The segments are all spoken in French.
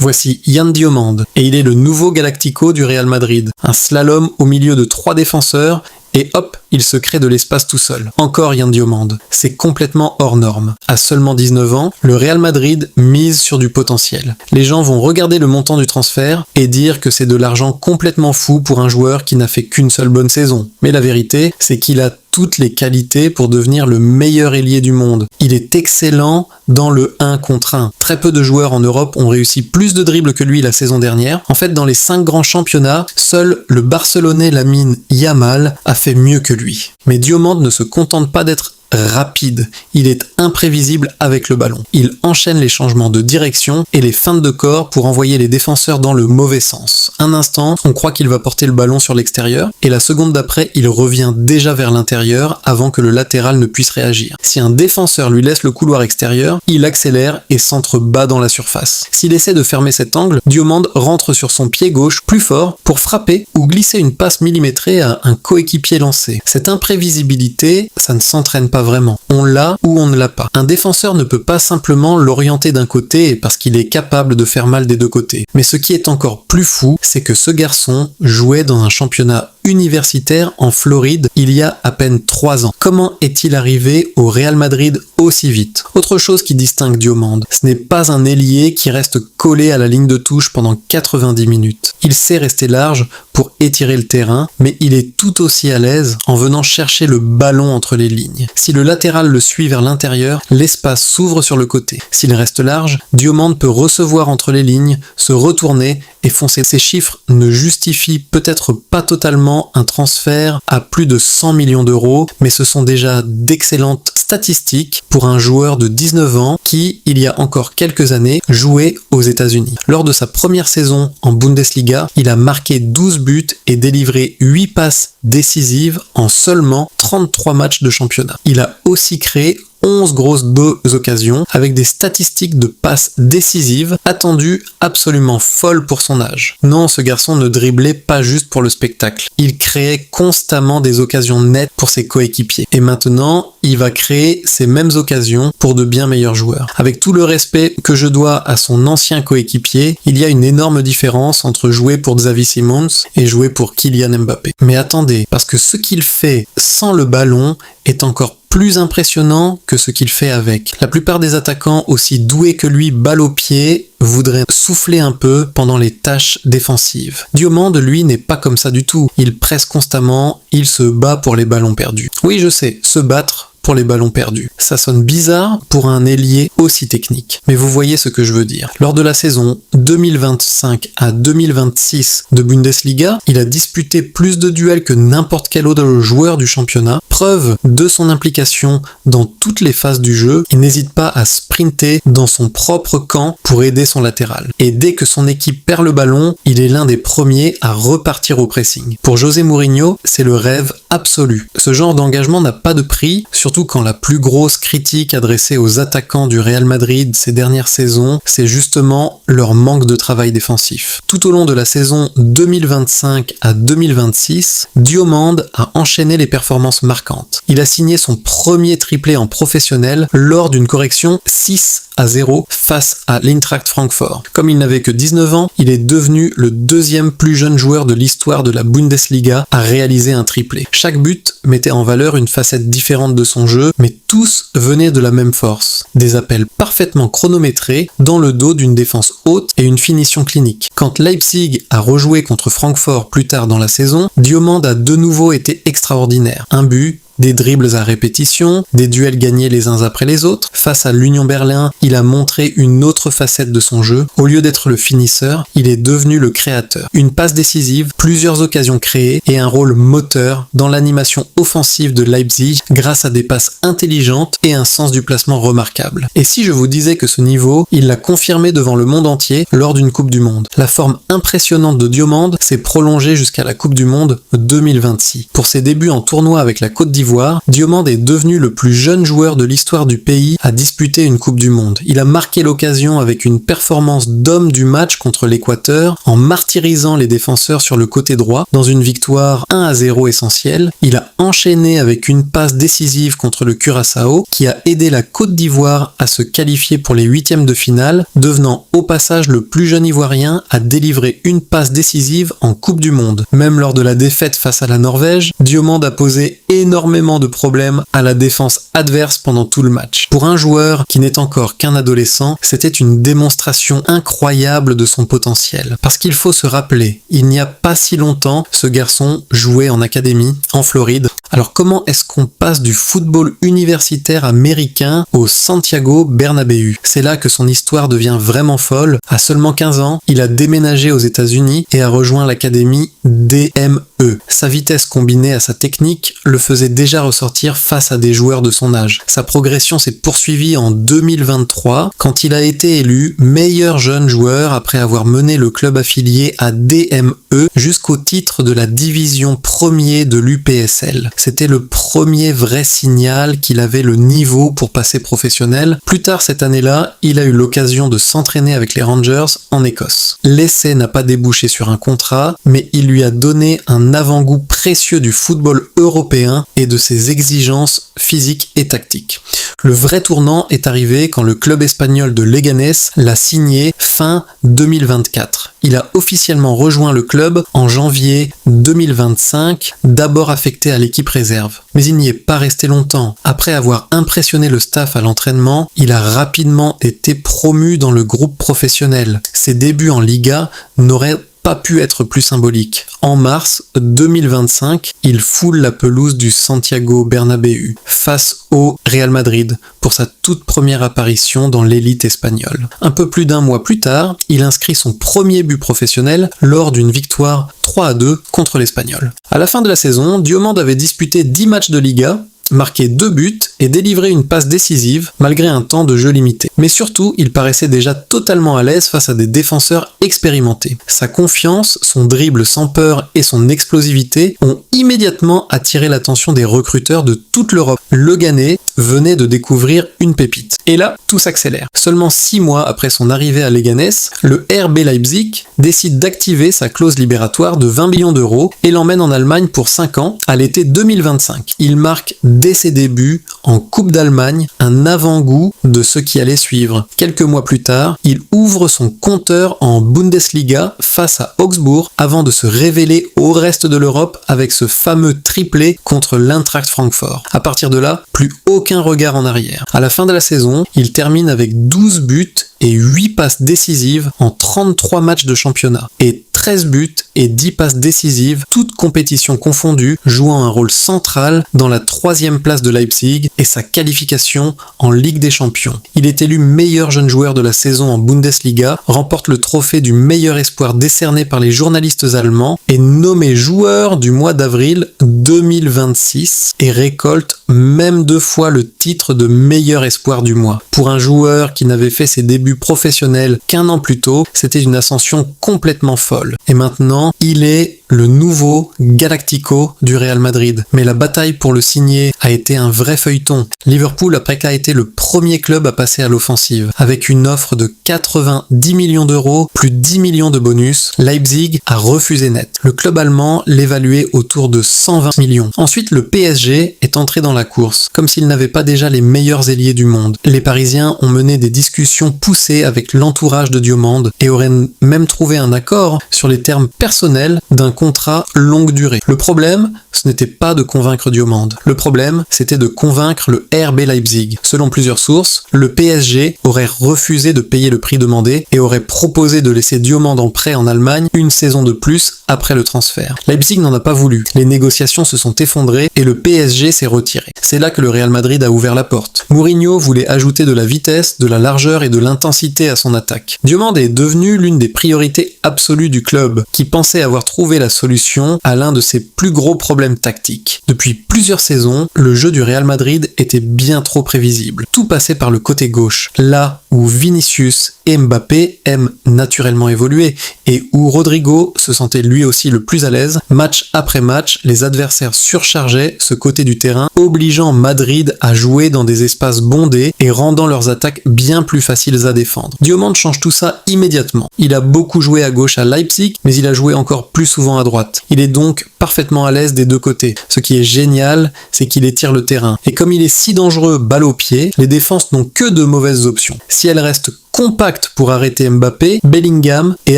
Voici Yann Diomande, et il est le nouveau Galactico du Real Madrid. Un slalom au milieu de 3 défenseurs, et hop, il se crée de l'espace tout seul. Encore Yann Diomande. C'est complètement hors norme. À seulement 19 ans, le Real Madrid mise sur du potentiel. Les gens vont regarder le montant du transfert et dire que c'est de l'argent complètement fou pour un joueur qui n'a fait qu'une seule bonne saison. Mais la vérité, c'est qu'il a toutes les qualités pour devenir le meilleur ailier du monde. Il est excellent dans le 1 contre 1. Très peu de joueurs en Europe ont réussi plus de dribbles que lui la saison dernière. En fait, dans les 5 grands championnats, seul le Barcelonais Lamine Yamal a fait mieux que lui. Mais Diomande ne se contente pas d'être rapide, il est imprévisible avec le ballon. Il enchaîne les changements de direction et les feintes de corps pour envoyer les défenseurs dans le mauvais sens. Un instant, on croit qu'il va porter le ballon sur l'extérieur et la seconde d'après, il revient déjà vers l'intérieur avant que le latéral ne puisse réagir. Si un défenseur lui laisse le couloir extérieur, il accélère et s'entrebat dans la surface. S'il essaie de fermer cet angle, Diomande rentre sur son pied gauche plus fort pour frapper ou glisser une passe millimétrée à un coéquipier lancé. Cette imprévisibilité, ça ne s'entraîne pas vraiment. On l'a ou on ne l'a pas. Un défenseur ne peut pas simplement l'orienter d'un côté parce qu'il est capable de faire mal des deux côtés. Mais ce qui est encore plus fou, c'est que ce garçon jouait dans un championnat universitaire en Floride il y a à peine 3 ans. Comment est-il arrivé au Real Madrid aussi vite? Autre chose qui distingue Diomande, ce n'est pas un ailier qui reste collé à la ligne de touche pendant 90 minutes. Il sait rester large pour étirer le terrain, mais il est tout aussi à l'aise en venant chercher le ballon entre les lignes. Si le latéral le suit vers l'intérieur, l'espace s'ouvre sur le côté. S'il reste large, Diomande peut recevoir entre les lignes, se retourner et foncer. Ces chiffres ne justifient peut-être pas totalement un transfert à plus de 100 millions d'euros, mais ce sont déjà d'excellentes statistiques pour un joueur de 19 ans qui, il y a encore quelques années, jouait aux États-Unis. Lors de sa première saison en Bundesliga, il a marqué 12 buts et délivré 8 passes décisives en seulement 33 matchs de championnat. Il a aussi créé 11 grosses occasions avec des statistiques de passes décisives attendues absolument folles pour son âge. Non, ce garçon ne driblait pas juste pour le spectacle. Il créait constamment des occasions nettes pour ses coéquipiers. Et maintenant, il va créer ces mêmes occasions pour de bien meilleurs joueurs. Avec tout le respect que je dois à son ancien coéquipier, il y a une énorme différence entre jouer pour Xavi Simons et jouer pour Kylian Mbappé. Mais attendez, parce que ce qu'il fait sans le ballon est encore plus impressionnant que ce qu'il fait avec. La plupart des attaquants aussi doués que lui, balle au pied, voudraient souffler un peu pendant les tâches défensives. Diomande, lui, n'est pas comme ça du tout. Il presse constamment, il se bat pour les ballons perdus. Oui, je sais, se battre pour les ballons perdus. Ça sonne bizarre pour un ailier aussi technique. Mais vous voyez ce que je veux dire. Lors de la saison 2025 à 2026 de Bundesliga, il a disputé plus de duels que n'importe quel autre joueur du championnat. Preuve de son implication dans toutes les phases du jeu, il n'hésite pas à sprinter dans son propre camp pour aider son latéral. Et dès que son équipe perd le ballon, il est l'un des premiers à repartir au pressing. Pour José Mourinho, c'est le rêve absolu. Ce genre d'engagement n'a pas de prix, surtout quand la plus grosse critique adressée aux attaquants du Real Madrid ces dernières saisons, c'est justement leur manque de travail défensif. Tout au long de la saison 2025 à 2026, Diomande a enchaîné les performances marquantes. Il a signé son premier triplé en professionnel lors d'une correction 6-0 face à l'Eintracht Francfort. Comme il n'avait que 19 ans, il est devenu le deuxième plus jeune joueur de l'histoire de la Bundesliga à réaliser un triplé. Chaque but mettait en valeur une facette différente de son jeu, mais tous venaient de la même force. Des appels parfaitement chronométrés dans le dos d'une défense haute et une finition clinique. Quand Leipzig a rejoué contre Francfort plus tard dans la saison, Diomande a de nouveau été extraordinaire. Un but, des dribbles à répétition, des duels gagnés les uns après les autres. Face à l'Union Berlin, il a montré une autre facette de son jeu. Au lieu d'être le finisseur, il est devenu le créateur. Une passe décisive, plusieurs occasions créées et un rôle moteur dans l'animation offensive de Leipzig grâce à des passes intelligentes et un sens du placement remarquable. Et si je vous disais que ce niveau, il l'a confirmé devant le monde entier lors d'une Coupe du Monde. La forme impressionnante de Diomande s'est prolongée jusqu'à la Coupe du Monde 2026. Pour ses débuts en tournoi avec la Côte d'Ivoire, d'Ivoire, Diomande est devenu le plus jeune joueur de l'histoire du pays à disputer une Coupe du Monde. Il a marqué l'occasion avec une performance d'homme du match contre l'Équateur en martyrisant les défenseurs sur le côté droit dans une victoire 1-0 essentielle. Il a enchaîné avec une passe décisive contre le Curaçao qui a aidé la Côte d'Ivoire à se qualifier pour les huitièmes de finale, devenant au passage le plus jeune Ivoirien à délivrer une passe décisive en Coupe du Monde. Même lors de la défaite face à la Norvège, Diomande a posé énormément de problèmes à la défense adverse pendant tout le match. Pour un joueur qui n'est encore qu'un adolescent, c'était une démonstration incroyable de son potentiel. Parce qu'il faut se rappeler, il n'y a pas si longtemps, ce garçon jouait en académie, en Floride. Alors comment est-ce qu'on passe du football universitaire américain au Santiago Bernabéu? C'est là que son histoire devient vraiment folle. À seulement 15 ans, il a déménagé aux États-Unis et a rejoint l'académie DME. Sa vitesse combinée à sa technique le faisait déjà ressortir face à des joueurs de son âge. Sa progression s'est poursuivie en 2023 quand il a été élu meilleur jeune joueur après avoir mené le club affilié à DME jusqu'au titre de la division premier de l'UPSL. C'était le premier vrai signal qu'il avait le niveau pour passer professionnel. Plus tard cette année-là, il a eu l'occasion de s'entraîner avec les Rangers en Écosse. L'essai n'a pas débouché sur un contrat, mais il lui a donné un avant-goût précieux du football européen et de ses exigences physiques et tactiques. Le vrai tournant est arrivé quand le club espagnol de Leganés l'a signé fin 2024. Il a officiellement rejoint le club en janvier 2025, d'abord affecté à l'équipe réserve. Mais il n'y est pas resté longtemps. Après avoir impressionné le staff à l'entraînement, il a rapidement été promu dans le groupe professionnel. Ses débuts en Liga n'auraient pas pu être plus symbolique. En mars 2025, il foule la pelouse du Santiago Bernabéu face au Real Madrid pour sa toute première apparition dans l'élite espagnole. Un peu plus d'un mois plus tard, il inscrit son premier but professionnel lors d'une victoire 3-2 contre l'Espagnol. À la fin de la saison, Diomande avait disputé 10 matchs de Liga, marqué 2 buts et délivré une passe décisive malgré un temps de jeu limité. Mais surtout, il paraissait déjà totalement à l'aise face à des défenseurs expérimentés. Sa confiance, son dribble sans peur et son explosivité ont immédiatement attiré l'attention des recruteurs de toute l'Europe. Le Ghanéen venait de découvrir une pépite. Et là, tout s'accélère. Seulement 6 mois après son arrivée à Leganés, le RB Leipzig décide d'activer sa clause libératoire de 20 millions d'euros et l'emmène en Allemagne pour 5 ans à l'été 2025. Il marque dès ses débuts en Coupe d'Allemagne un avant-goût de ce qui allait suivre. Quelques mois plus tard, il ouvre son compteur en Bundesliga face à Augsbourg avant de se révéler au reste de l'Europe avec ce fameux triplé contre l'Eintracht Francfort. À partir de là, plus aucun regard en arrière. À la fin de la saison, il termine avec 12 buts et 8 passes décisives en 33 matchs de championnat. Et 13 buts et 10 passes décisives, toutes compétitions confondues, jouant un rôle central dans la 3e place de Leipzig et sa qualification en Ligue des Champions. Il est élu meilleur jeune joueur de la saison en Bundesliga, remporte le trophée du meilleur espoir décerné par les journalistes allemands, est nommé joueur du mois d'avril 2026 et récolte même 2 fois le titre de meilleur espoir du mois. Pour un joueur qui n'avait fait ses débuts professionnels qu'un an plus tôt, c'était une ascension complètement folle. Et maintenant, il est le nouveau Galactico du Real Madrid. Mais la bataille pour le signer a été un vrai feuilleton. Liverpool a presque été le premier club à passer à l'offensive. Avec une offre de 90 millions d'euros, plus 10 millions de bonus, Leipzig a refusé net. Le club allemand l'évaluait autour de 120 millions. Ensuite, le PSG est entré dans la course, comme s'il n'avait pas déjà les meilleurs ailiers du monde. Les Parisiens ont mené des discussions poussées avec l'entourage de Diomande et auraient même trouvé un accord sur les termes personnels d'un contrat longue durée. Le problème, ce n'était pas de convaincre Diomande. Le problème, c'était de convaincre le RB Leipzig. Selon plusieurs sources, le PSG aurait refusé de payer le prix demandé et aurait proposé de laisser Diomande en prêt en Allemagne une saison de plus après le transfert. Leipzig n'en a pas voulu. Les négociations se sont effondrées et le PSG s'est retiré. C'est là que le Real Madrid a ouvert la porte. Mourinho voulait ajouter de la vitesse, de la largeur et de l'intensité à son attaque. Diomande est devenu l'une des priorités absolues du club, qui pensait avoir trouvé la la solution à l'un de ses plus gros problèmes tactiques. Depuis plusieurs saisons, le jeu du Real Madrid était bien trop prévisible. Tout passait par le côté gauche, là où Vinicius et Mbappé aiment naturellement évoluer et où Rodrigo se sentait lui aussi le plus à l'aise. Match après match, les adversaires surchargeaient ce côté du terrain, obligeant Madrid à jouer dans des espaces bondés et rendant leurs attaques bien plus faciles à défendre. Diomande change tout ça immédiatement. Il a beaucoup joué à gauche à Leipzig, mais il a joué encore plus souvent à droite. Il est donc parfaitement à l'aise des deux côtés. Ce qui est génial, c'est qu'il étire le terrain. Et comme il est si dangereux balle au pied, les défenses n'ont que de mauvaises options. Si elles restent compactes pour arrêter Mbappé, Bellingham et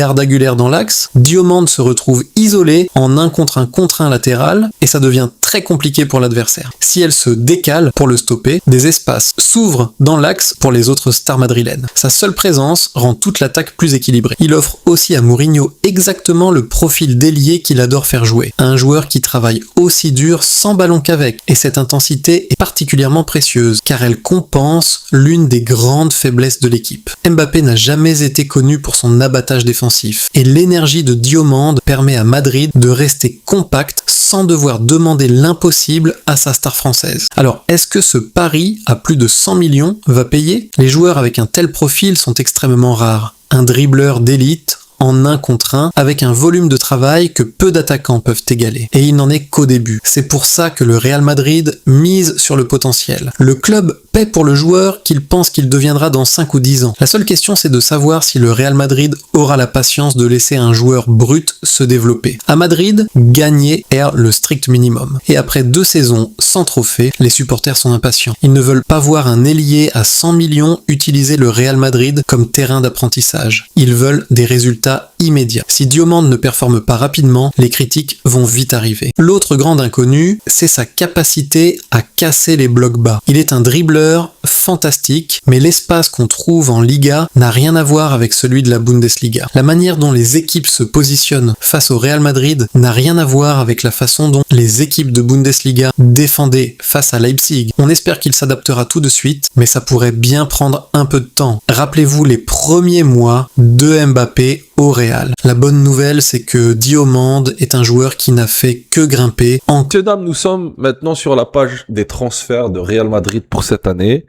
Arda Güler dans l'axe, Diomande se retrouve isolé en 1 contre 1 latéral et ça devient très compliqué pour l'adversaire. Si elle se décale pour le stopper, des espaces s'ouvrent dans l'axe pour les autres stars madrilènes. Sa seule présence rend toute l'attaque plus équilibrée. Il offre aussi à Mourinho exactement le profil d'ailier qu'il adore faire jouer. Un joueur qui travaille aussi dur sans ballon qu'avec. Et cette intensité est particulièrement précieuse car elle compense l'une des grandes faiblesses de l'équipe. Mbappé n'a jamais été connu pour son abattage défensif et l'énergie de Diomande permet à Madrid de rester compact sans devoir demander l'impossible à sa star française. Alors, est-ce que ce pari à plus de 100 millions va payer ? Les joueurs avec un tel profil sont extrêmement rares. Un dribbleur d'élite en 1 contre 1 avec un volume de travail que peu d'attaquants peuvent égaler. Et il n'en est qu'au début. C'est pour ça que le Real Madrid mise sur le potentiel. Le club paie pour le joueur qu'il pense qu'il deviendra dans 5 ou 10 ans. La seule question c'est de savoir si le Real Madrid aura la patience de laisser un joueur brut se développer. À Madrid, gagner est le strict minimum. Et après 2 saisons sans trophée, les supporters sont impatients. Ils ne veulent pas voir un ailier à 100 millions utiliser le Real Madrid comme terrain d'apprentissage. Ils veulent des résultats immédiats. Si Diomande ne performe pas rapidement, les critiques vont vite arriver. L'autre grande inconnue, c'est sa capacité à casser les blocs bas. Il est un dribbleur fantastique, mais l'espace qu'on trouve en Liga n'a rien à voir avec celui de la Bundesliga. La manière dont les équipes se positionnent face au Real Madrid n'a rien à voir avec la façon dont les équipes de Bundesliga défendaient face à Leipzig. On espère qu'il s'adaptera tout de suite, mais ça pourrait bien prendre un peu de temps. Rappelez-vous les premiers mois de Mbappé au Real. La bonne nouvelle, c'est que Diomande est un joueur qui n'a fait que grimper. Messieurs, dames, nous sommes maintenant sur la page des transferts de Real Madrid pour cette année.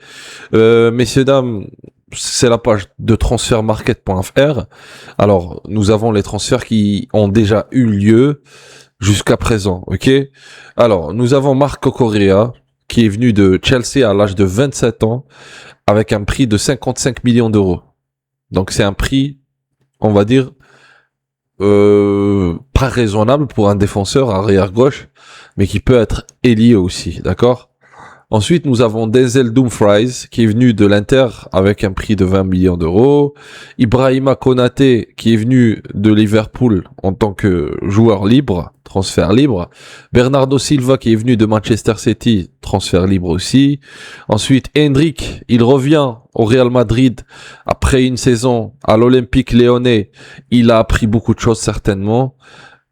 Messieurs, dames, c'est la page de transfermarket.fr. Alors, nous avons les transferts qui ont déjà eu lieu jusqu'à présent, ok? Alors, nous avons Marco Correa, qui est venu de Chelsea à l'âge de 27 ans, avec un prix de 55 millions d'euros. Donc, c'est un prix, on va dire, pas raisonnable pour un défenseur arrière gauche, mais qui peut être ailier aussi, d'accord? Ensuite, nous avons Denzel Dumfries, qui est venu de l'Inter avec un prix de 20 millions d'euros. Ibrahima Konaté, qui est venu de Liverpool en tant que joueur libre, transfert libre. Bernardo Silva, qui est venu de Manchester City, transfert libre aussi. Ensuite, Endrick, il revient au Real Madrid après une saison à l'Olympique Lyonnais. Il a appris beaucoup de choses certainement.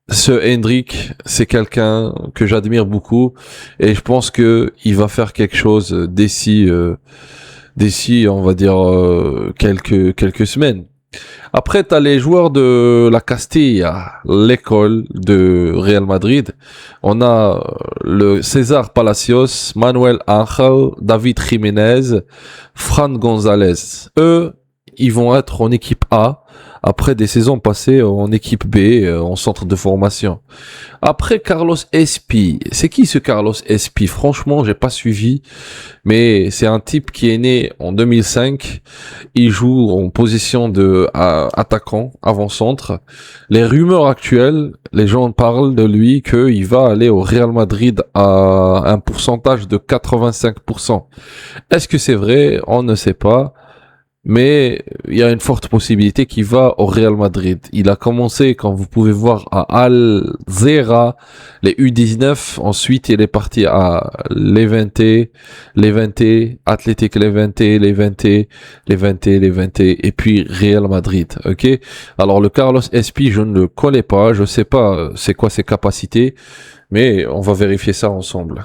Ce Endrick, c'est quelqu'un que j'admire beaucoup et je pense que il va faire quelque chose d'ici, on va dire quelques semaines. Après, t'as les joueurs de la Castilla, l'école de Real Madrid. On a le César Palacios, Manuel Ángel, David Jiménez, Fran González. Eux, ils vont être en équipe A après des saisons passées en équipe B, en centre de formation. Après, Carlos Espi. C'est qui ce Carlos Espi? Franchement, j'ai pas suivi, mais c'est un type qui est né en 2005. Il joue en position de attaquant, avant-centre. Les rumeurs actuelles, les gens parlent de lui qu'il va aller au Real Madrid à un pourcentage de 85%. Est-ce que c'est vrai? On ne sait pas. Mais il y a une forte possibilité qu'il va au Real Madrid. Il a commencé, comme vous pouvez voir, à Al Zera, les U19. Ensuite, il est parti à Levante, Athletic Levante, et puis Real Madrid. Ok. Alors le Carlos Espi, je ne le connais pas. Je sais pas c'est quoi ses capacités, mais on va vérifier ça ensemble.